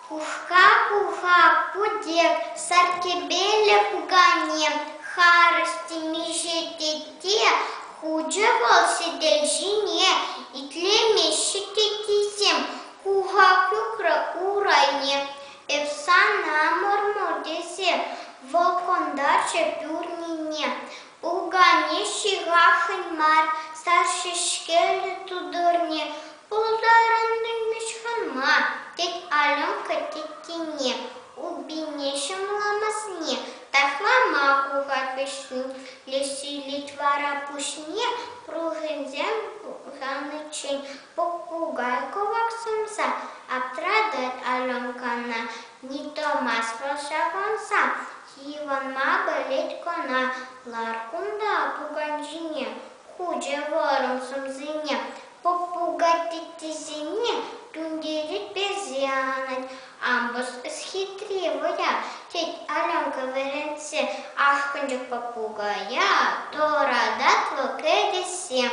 Куха, пудек, саркебеле пугане, харости мижетете, хуже волси дельжине, и тлемещите тисем, куха кюкра урайне, эвсана мормодесе, волкондаче пюрнине, угане шигахын мар, старшишкеле тудорне, полдаранный мешханма, теть Аленка тетине, убинешем ламасне, тахлама кухать вишню, леси литвара пушне, пругензем ганычень, попугайку ваксумса, обтрадает Аленкана, не то масло шагонса, Иван маба леткона, ларкунда пуганжине, хуже вором сумзине, попугать тетизине, тундерит безянать, амбус схитривая, теть Аленка веренце, ах, кончик попугая, то радат в кедесе.